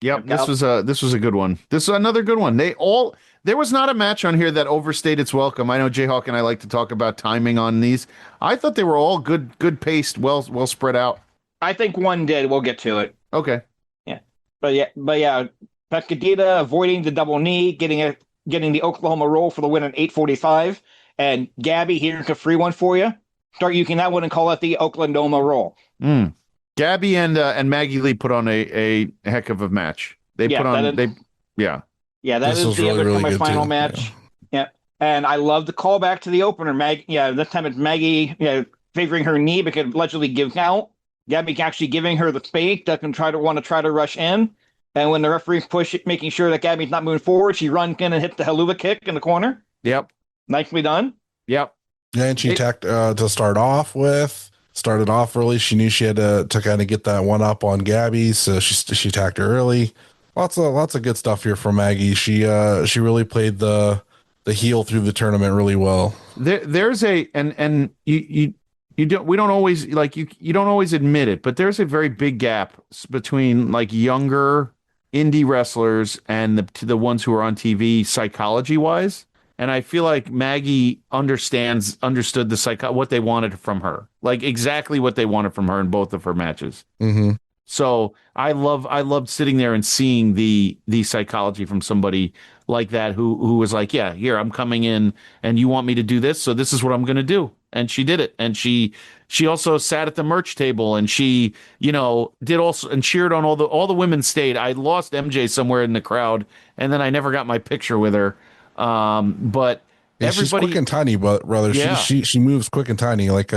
Yep. This was a good one. This is another good one. There was not a match on here that overstayed its welcome. I know JHawk and I like to talk about timing on these. I thought they were all good paced, well spread out. I think one did. We'll get to it. Okay. Yeah. But yeah, Pescadilla avoiding the double knee, getting the Oklahoma roll for the win at 8:45. And Gabby, here's a free one for you. Start using that one and call it the Oklahoma roll. Gabby and Maggie Lee put on a heck of a match. Yeah, that is the other semifinal match. Yeah, and I love the callback to the opener. This time it's Maggie, favoring her knee because it allegedly gives out. Gabby actually giving her the space, doesn't want to try to rush in. And when the referee's making sure that Gabby's not moving forward, she runs in and hits the haluva kick in the corner. Yep. Nicely done. Yep. And she attacked to start off with. Started off early. She knew she had to kind of get that one up on Gabby, so she attacked her early. Lots of good stuff here from Maggie. She really played the heel through the tournament really well. There's we don't always you don't always admit it, but there's a very big gap between like younger indie wrestlers and the ones who are on TV psychology wise. And I feel like Maggie understood what they wanted from her, like exactly what they wanted from her in both of her matches. Mm-hmm. So I loved sitting there and seeing the psychology from somebody like that who was like, yeah, here I'm coming in and you want me to do this, so this is what I'm going to do. and she did it. And she also sat at the merch table, and she, did also and cheered on all the women stayed. I lost MJ somewhere in the crowd, and then I never got my picture with her. But yeah, she's everybody, quick and tiny, but brother, Yeah. she moves quick and tiny, like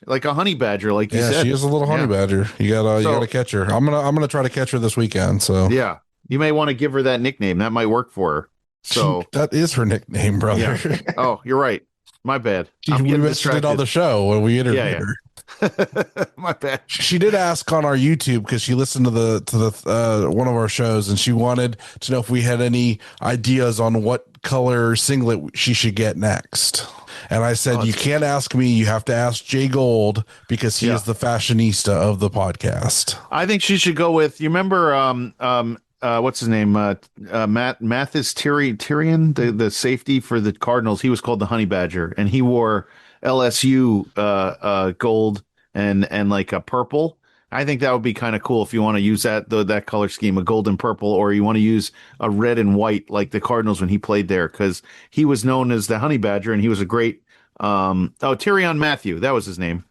like a honey badger, like you said. she is a little honey badger. You gotta catch her. I'm gonna try to catch her this weekend. So yeah, you may want to give her that nickname. That might work for her. So that is her nickname, brother. Yeah. Oh, you're right. My bad. We mentioned it on the show when we interviewed her. My bad. She did ask on our YouTube because she listened to the one of our shows, and she wanted to know if we had any ideas on what color singlet she should get next. And I said, you can't ask me. You have to ask Jgolds because he is the fashionista of the podcast. I think she should go with. You remember what's his name? Mathis Tyrion, the safety for the Cardinals. He was called the Honey Badger, and he wore LSU gold and like a purple. I think that would be kind of cool if you want to use that color scheme, a gold and purple, or you want to use a red and white like the Cardinals when he played there, because he was known as the Honey Badger, and he was a great Tyrion Matthew. That was his name.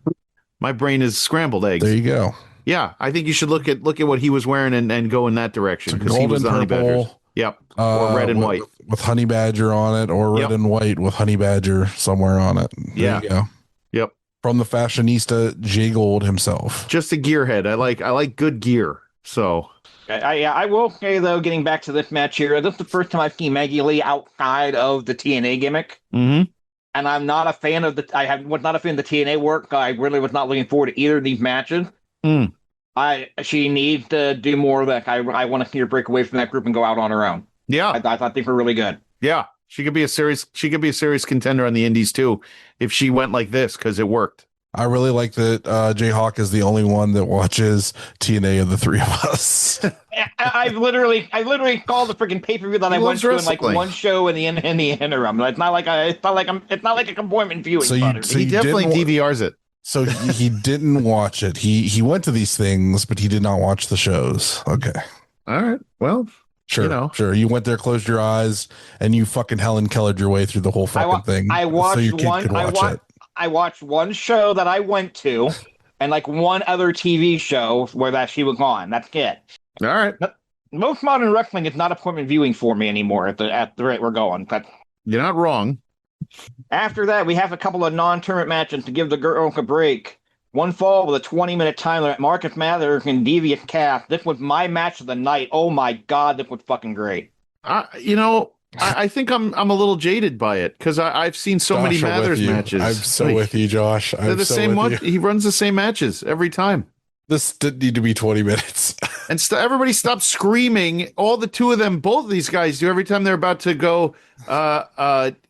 My brain is scrambled eggs. There you go. Yeah, I think you should look at what he was wearing and go in that direction, because he was the Honey Badger. Yep. Or red and white with Honey Badger on it, or red and white with Honey Badger somewhere on it. There you go. Yep. From the fashionista Jgolds himself. Just a gearhead. I like good gear. So I will say, though, getting back to this match here, this is the first time I've seen Maggie Lee outside of the TNA gimmick. Mm-hmm. And I'm not a fan of was not a fan of the TNA work. I really was not looking forward to either of these matches. She needs to do more of that. I want to see her break away from that group and go out on her own. Yeah. I thought they were really good. Yeah. She could be a serious contender on the indies too, if she went like this, because it worked. I really like that JHawk is the only one that watches TNA of the three of us. I literally called the freaking pay-per-view that I went to in like one show in the interim. It's not like an appointment viewing. So he definitely DVRs it. So he didn't watch it. He went to these things, but he did not watch the shows. Okay. All right. Well, sure. Sure. You went there, closed your eyes, and you fucking Helen Kellered your way through the whole fucking thing. I watched I watched one show that I went to, and like one other TV show where she was on. That's it. All right. Most modern wrestling is not appointment viewing for me anymore at the rate we're going. But you're not wrong. After that, we have a couple of non-tournament matches to give the girls a break. One fall with a 20-minute time limit. Marcus Mather and Devious Calf. This was my match of the night. Oh my God, this was fucking great. I think I'm a little jaded by it, because I've seen so many Mathers matches. I'm so with you, Josh. They're the same one. He runs the same matches every time. This didn't need to be 20 minutes. And everybody stopped screaming. All the two of them, both of these guys do every time they're about to go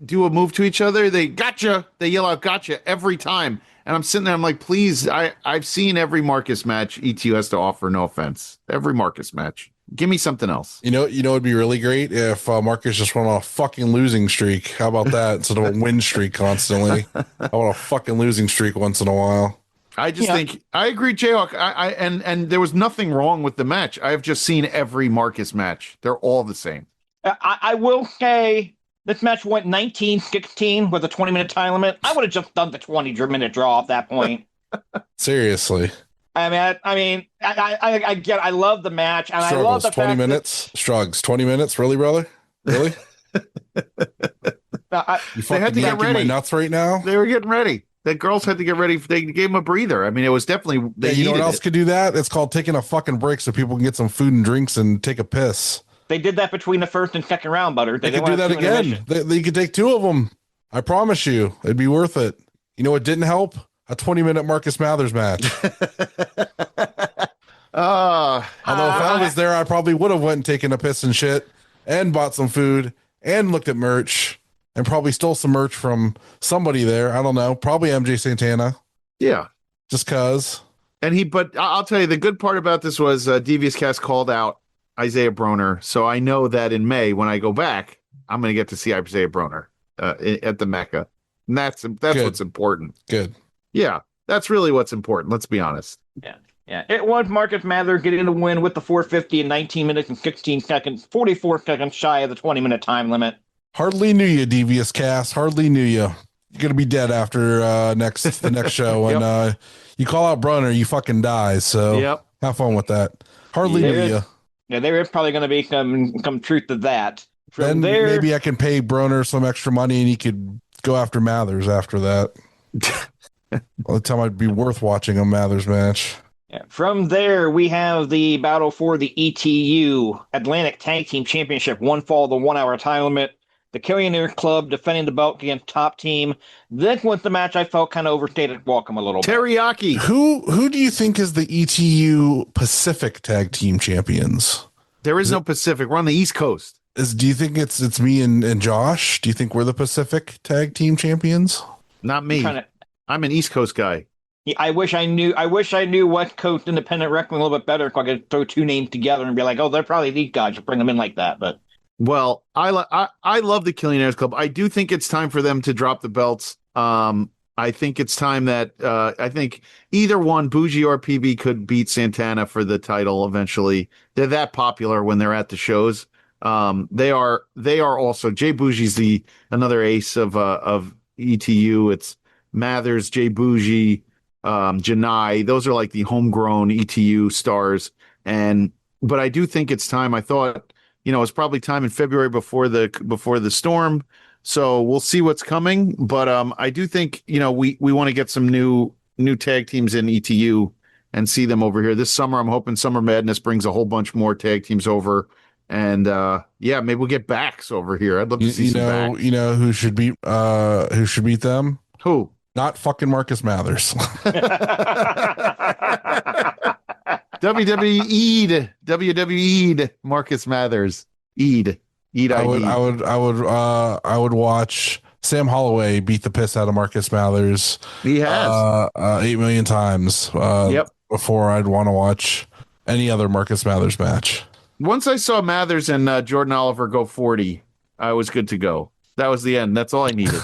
do a move to each other. They gotcha. They yell out gotcha every time. And I'm sitting there, I'm like, please, I've seen every Marcus match ETU has to offer, no offense. Every Marcus match. Give me something else. It'd be really great if Marcus just went on a fucking losing streak. How about that? Instead of a win streak constantly. I want a fucking losing streak once in a while. I just think I agree, JHawk. And there was nothing wrong with the match. I've just seen every Marcus match. They're all the same. I will say this match went 19-16 with a 20-minute time limit. I would have just done the 20-minute draw at that point. Seriously. I love the match, and Struggles, I love the 20 minutes. Shrugs, 20 minutes. Really, brother? Really? They had to get ready. My nuts right now. They were getting ready. The girls had to get ready. They gave them a breather. I mean, it was definitely. You know what else could do that? It's called taking a fucking break so people can get some food and drinks and take a piss. They did that between the first and second round, Butter. They could do that again. They could take two of them. I promise you, it'd be worth it. You know what didn't help? A 20-minute Marcus Mathers match. Although if I was there, I probably would have went and taken a piss and shit and bought some food and looked at merch and probably stole some merch from somebody there. I don't know. Probably MJ Santana. Yeah. Just cause. But I'll tell you, the good part about this was Devious Cast called out Isaiah Broner. So I know that in May, when I go back, I'm going to get to see Isaiah Broner at the Mecca. And that's what's important. Good. Yeah, that's really what's important. Let's be honest. Yeah. It was Marcus Mather getting the win with the 450 in 19 minutes and 16 seconds, 44 seconds shy of the 20-minute time limit. Hardly knew you, Devious Cast. Hardly knew you. you're gonna be dead after the next show. And you call out Brunner, you fucking die. So have fun with that. Hardly knew you. Yeah, there is probably going to be some truth to that. Then maybe I can pay Brunner some extra money and he could go after Mathers after that. By the time I'd be worth watching a Mathers match. Yeah. From there, we have the battle for the ETU Atlantic Tag Team Championship. One fall, the 1 hour time limit. The Carrioneer Club defending the belt against Top Team. This was the match I felt kind of overstated welcome a little bit. Teriyaki. Who do you think is the ETU Pacific Tag Team Champions? There is no Pacific. We're on the East Coast. Do you think it's me and Josh? Do you think we're the Pacific Tag Team Champions? Not me. I'm an East Coast guy. Yeah, I wish I knew West Coast Independent Wrestling a little bit better, so I could throw two names together and be like, oh, they're probably these guys. Bring them in like that, but. Well, I love the Killionaires Club. I do think it's time for them to drop the belts. I think it's time that I think either one, Bougie or PB, could beat Santana for the title eventually. They're that popular when they're at the shows. They are also Jay Bougie's another ace of ETU. It's Mathers, Jay Bougie, Janai. Those are like the homegrown ETU stars. But I do think it's time. I thought, it's probably time in February before the storm. So we'll see what's coming. But I do think, we want to get some new tag teams in ETU and see them over here this summer. I'm hoping Summer Madness brings a whole bunch more tag teams over. And maybe we'll get backs over here. I'd love to see some backs. Who should beat them? Who? Not fucking Marcus Mathers. WWE'd Marcus Mathers. I would watch Sam Holloway beat the piss out of Marcus Mathers. He has 8 million times. Before I'd want to watch any other Marcus Mathers match. Once I saw Mathers and Jordan Oliver go 40, I was good to go. That was the end. That's all I needed.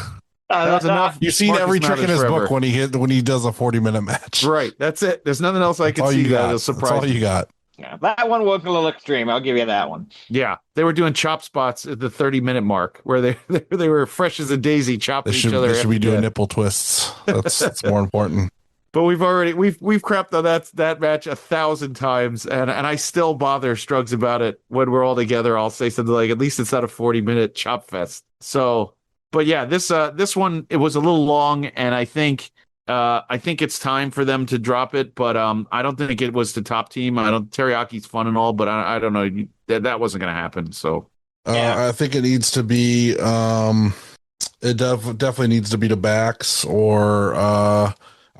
That was enough. You've seen every trick in his book when he does a 40-minute match. Right. That's it. There's nothing else I can see that'll surprise That's all you got. Yeah, that one was a little extreme. I'll give you that one. Yeah, they were doing chop spots at the 30-minute mark where they were fresh as a daisy chopping each other. They should be doing nipple twists. That's more important. But we've crapped on that match 1,000 times, and I still bother Struggs about it when we're all together. I'll say something like, at least it's not a 40-minute chop fest. So, but yeah, this one, it was a little long, and I think it's time for them to drop it. But I don't think it was the Top Team. Teriyaki's fun and all, but I don't know, that wasn't going to happen. So I think it needs to be it definitely needs to be the backs or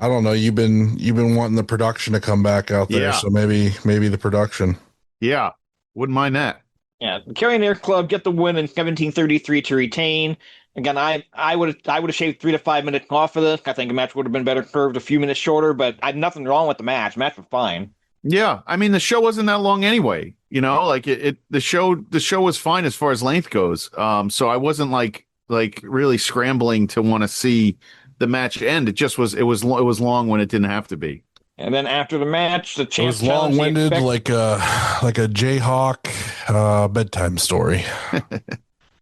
I don't know. You've been wanting the production to come back out there, so maybe the production. Yeah, wouldn't mind that. Yeah, the Carrioneer Club get the win in 17:33 to retain. Again, I would have shaved 3 to 5 minutes off of this. I think the match would have been better curved a few minutes shorter, but I had nothing wrong with the match. The match was fine. Yeah, I mean the show wasn't that long anyway. Like the show was fine as far as length goes. So I wasn't like really scrambling to want to see the match end. It was long when it didn't have to be. And then after the match, the champ it was long-winded, like a JHawk bedtime story.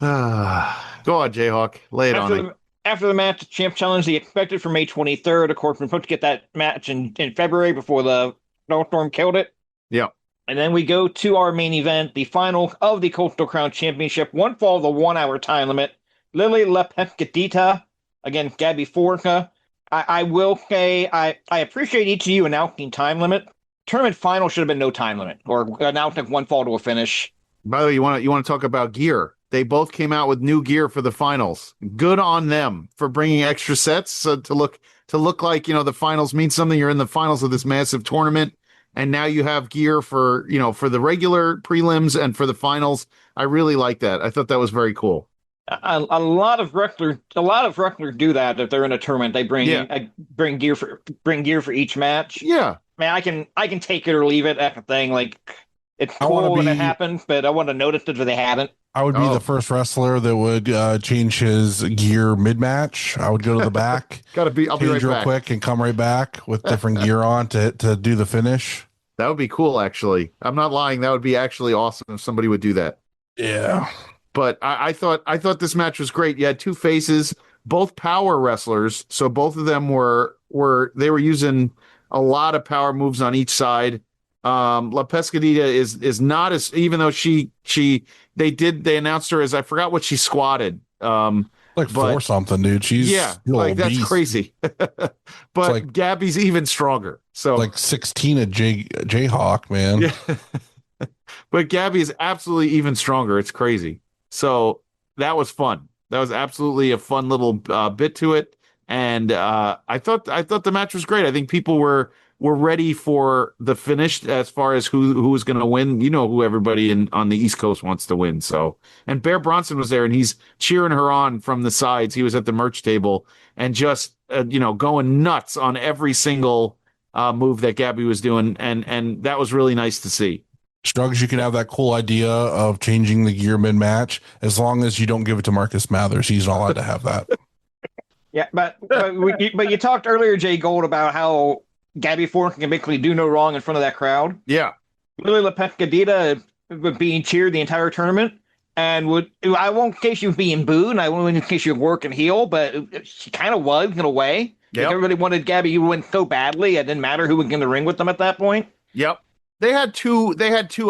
Go on, JHawk. Lay it on me. After the match, the champ challenged the expected for May 23rd. Of course, we're supposed to get that match in February before the snowstorm killed it. Yeah. And then we go to our main event, the final of the Coastal Crown Championship. One fall of the 1 hour time limit. Lily Lepescatita against Gabby Forca. I will say I appreciate ETU announcing time limit. Tournament final should have been no time limit or announcing one fall to a finish. By the way, you want to talk about gear? They both came out with new gear for the finals. Good on them for bringing extra sets to look like the finals mean something. You're in the finals of this massive tournament, and now you have gear for for the regular prelims and for the finals. I really like that. I thought that was very cool. A lot of wrestlers do that if they're in a tournament. They bring gear for each match. Yeah, I can take it or leave it. That's the thing. Like it's cool when it happens, but I want to notice it if they haven't. I would be the first wrestler that would change his gear mid match. I would go to the back. I'll be right real back. Quick and come right back with different gear on to do the finish. That would be cool. Actually, I'm not lying. That would be actually awesome if somebody would do that. Yeah. But I thought this match was great. You had two faces both power wrestlers. So both of them were using a lot of power moves on each side. La Pescadilla is not as, even though they announced her as, I forgot what she squatted. Like four something, dude. She's like that's beast. crazy. But like, Gabby's even stronger. So like 16 at JHawk, man. Yeah. But Gabby is absolutely even stronger. It's crazy. So that was fun. That was absolutely a fun little bit to it. And I thought the match was great. I think people were ready for the finish as far as who was going to win. You know who everybody on the East Coast wants to win. So, and Bear Bronson was there, and he's cheering her on from the sides. He was at the merch table and just going nuts on every single move that Gabby was doing, and that was really nice to see. Struggs, you can have that cool idea of changing the gear mid-match as long as you don't give it to Marcus Mathers. He's not allowed to have that. Yeah, but you talked earlier, JGold, about how Gabby Ford can basically do no wrong in front of that crowd. Yeah. Lily La Pescadilla was being cheered the entire tournament, and I won't in case you were being booed, and I won't in case you were working heel, but she kind of was in a way. Yep. Like everybody wanted Gabby to win so badly, it didn't matter who would get in the ring with them at that point. Yep. They had two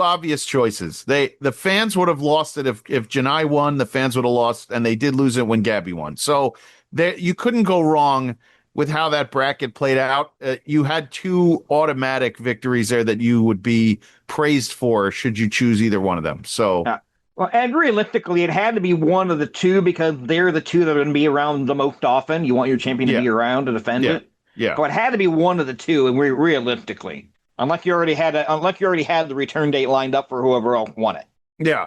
obvious choices. The fans would have lost it if Janai won, the fans would have lost, and they did lose it when Gabby won. So you couldn't go wrong with how that bracket played out. You had two automatic victories there that you would be praised for should you choose either one of them. So, well, and realistically, it had to be one of the two because they're the two that are going to be around the most often. You want your champion to be around to defend it. Yeah. So it had to be one of the two, and realistically, unless you already had the return date lined up for whoever else won it. Yeah.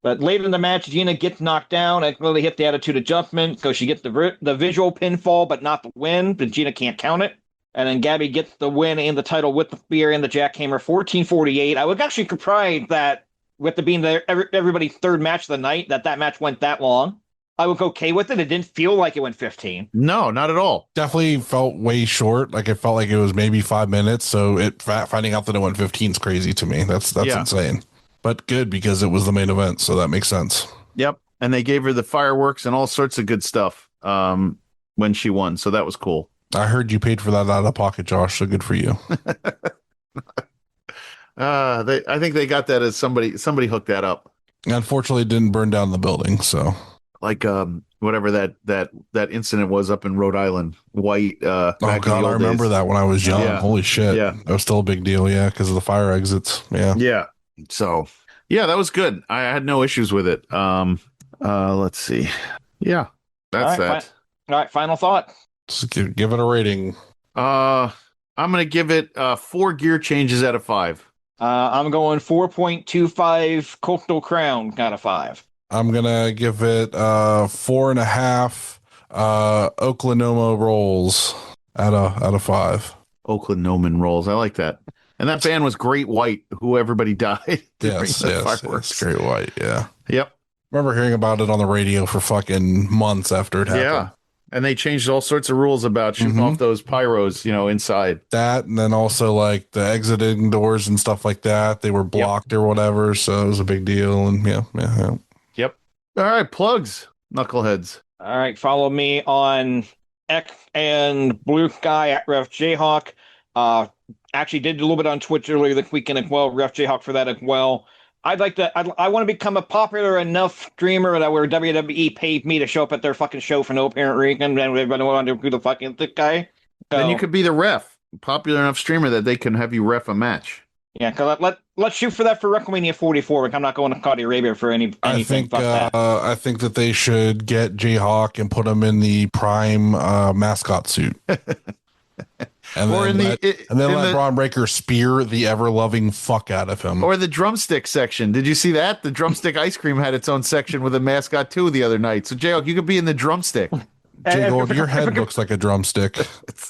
But later in the match, Gina gets knocked down and really hit the Attitude Adjustment, so she gets the visual pinfall, but not the win. But Gina can't count it. And then Gabby gets the win and the title with the spear and the jackhammer, 14:48. I was actually surprised that, with it being everybody's third match of the night, that match went that long. I was okay with it. It didn't feel like it went 15. No, not at all. Definitely felt way short. Like it felt like it was maybe 5 minutes. So finding out that it went 15 is crazy to me. That's insane. But good, because it was the main event, so that makes sense. Yep. And they gave her the fireworks and all sorts of good stuff when she won, so that was cool. I heard you paid for that out of pocket, Josh, so good for you. I think they got that as somebody hooked that up. Unfortunately, it didn't burn down the building, so. Like whatever that incident was up in Rhode Island. White. Oh, God, I remember that when I was young. Yeah. Holy shit. Yeah. That was still a big deal, because of the fire exits. Yeah. Yeah. So, yeah, that was good. I had no issues with it. Let's see. Yeah, that's that. All right, final thought. Just give it a rating. I'm going to give it 4 gear changes out of 5. I'm going 4.25 Coastal Crown out of 5. I'm going to give it 4.5 Oklahoma rolls out of 5. Oklahoma rolls. I like that. And that band was Great White, who everybody died. Yes, Great White, yeah. Yep. Remember hearing about it on the radio for fucking months after it happened. Yeah. And they changed all sorts of rules about shooting off those pyros, inside. That, and then also like the exiting doors and stuff like that. They were blocked or whatever, so it was a big deal. And yeah. Yep. All right, plugs, knuckleheads. All right, follow me on X and Blue Sky at Ref JHawk. Actually did a little bit on Twitch earlier this weekend as well. Ref JHawk for that as well. I want to become a popular enough streamer that where WWE paid me to show up at their fucking show for no apparent reason, and everybody wanted to do the fucking this guy. So, then you could be the ref, popular enough streamer that they can have you ref a match. Yeah, because let's shoot for that for WrestleMania 44. Like I'm not going to Saudi Arabia for anything. I think that they should get JHawk and put him in the prime mascot suit. And then let Braun Breaker spear the ever-loving fuck out of him. Or the drumstick section. Did you see that? The drumstick ice cream had its own section with a mascot too the other night. So JHawk, you could be in the drumstick. JGold, your head looks like a drumstick.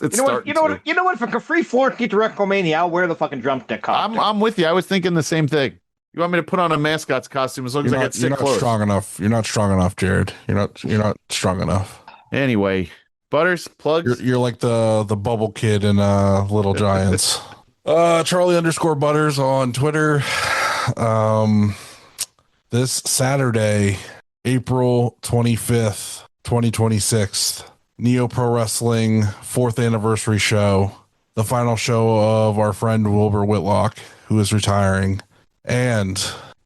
You know what? For a free floor key to WrestleMania, I'll wear the fucking drumstick costume. I'm with you. I was thinking the same thing. You want me to put on a mascot's costume as long as I got sick clothes? Strong enough. You're not strong enough, Jared. You're not strong enough. Anyway. Butters, plugs. You're like the bubble kid in Little Giants. Charlie_Butters on Twitter. This Saturday, April 25th, 2026, Neo Pro Wrestling 4th anniversary show, the final show of our friend Wilbur Whitlock, who is retiring. And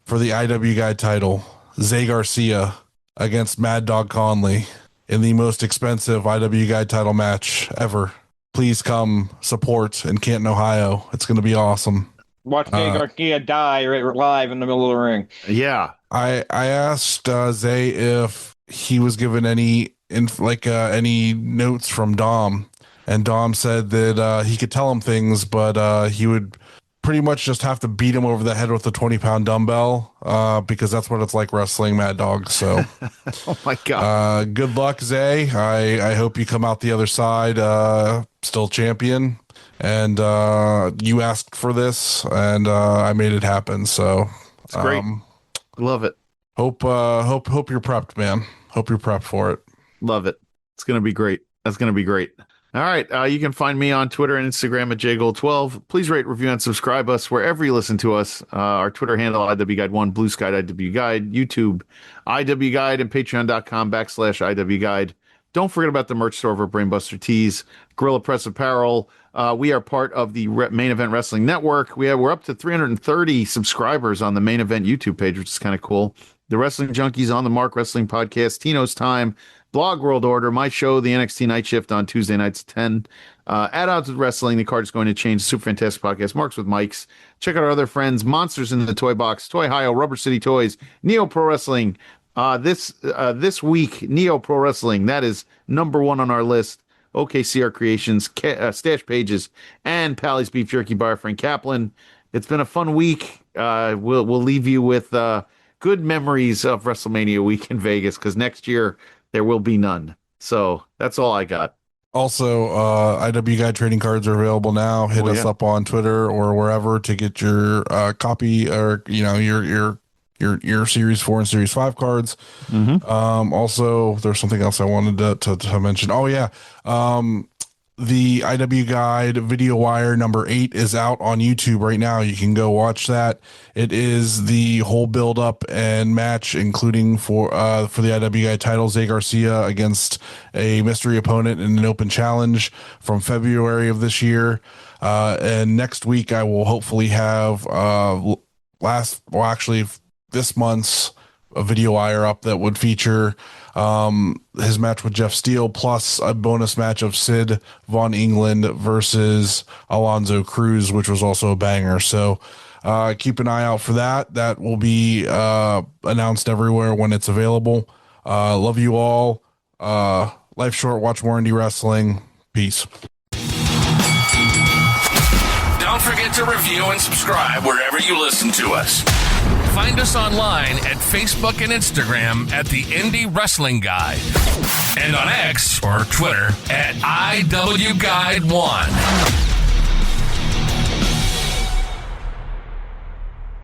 for the IW Guide title, Zay Garcia against Mad Dog Conley in the most expensive IW Guide title match ever. Please come support in Canton, Ohio. It's going to be awesome. Watch Jay Garcia die live in the middle of the ring. Yeah. I asked Zay if he was given any notes from Dom, and Dom said that he could tell him things, but he would pretty much just have to beat him over the head with a 20-pound dumbbell, because that's what it's like wrestling Mad Dog. So, oh my God. Good luck, Zay. I hope you come out the other side still champion. And you asked for this, and I made it happen. So it's great. Love it. Hope you're prepped, man. Hope you're prepped for it. Love it. It's gonna be great. That's gonna be great. All right. You can find me on Twitter and Instagram at JGold12. Please rate, review, and subscribe us wherever you listen to us. Our Twitter handle, IWGuide1, Blue Sky, IW Guide, YouTube, IW Guide, and patreon.com/IW Guide. Don't forget about the merch store over Brainbuster Tees, Gorilla Press Apparel. We are part of the Main Event Wrestling Network. We're up to 330 subscribers on the Main Event YouTube page, which is kind of cool. The Wrestling Junkies on the Mark Wrestling Podcast, Tino's Time, Blog World Order, my show, the NXT Night Shift on Tuesday nights at 10. At Odds with Wrestling, the card is going to change. Super Fantastic Podcast, Marks with Mikes. Check out our other friends, Monsters in the Toy Box, Toy Hio, Rubber City Toys, Neo Pro Wrestling. This week, Neo Pro Wrestling, that is number one on our list. OKCR Creations, Stash Pages, and Pally's Beef Jerky by our friend Kaplan. It's been a fun week. We'll leave you with good memories of WrestleMania week in Vegas, because next year there will be none. So that's all I got. Also, IW Guide trading cards are available now. Hit us up on Twitter or wherever to get your copy, or your Series 4 and Series 5 cards. Also, there's something else I wanted to mention. Oh, yeah. The IW Guide Video Wire number 8 is out on YouTube right now. You can go watch that. It is the whole build up and match, including for the IW Guide title, Zay Garcia against a mystery opponent in an open challenge from February of this year. And next week I will hopefully have this month's a video wire up that would feature his match with Jeff Steele, plus a bonus match of Sid Von England versus Alonzo Cruz, which was also a banger. So keep an eye out for that. That will be announced everywhere when it's available. Love you all. Life short, watch more indie wrestling. Peace. Don't forget to review and subscribe wherever you listen to us. Find us online at Facebook and Instagram at the Indie Wrestling Guide, and on X or Twitter at IWGuide1.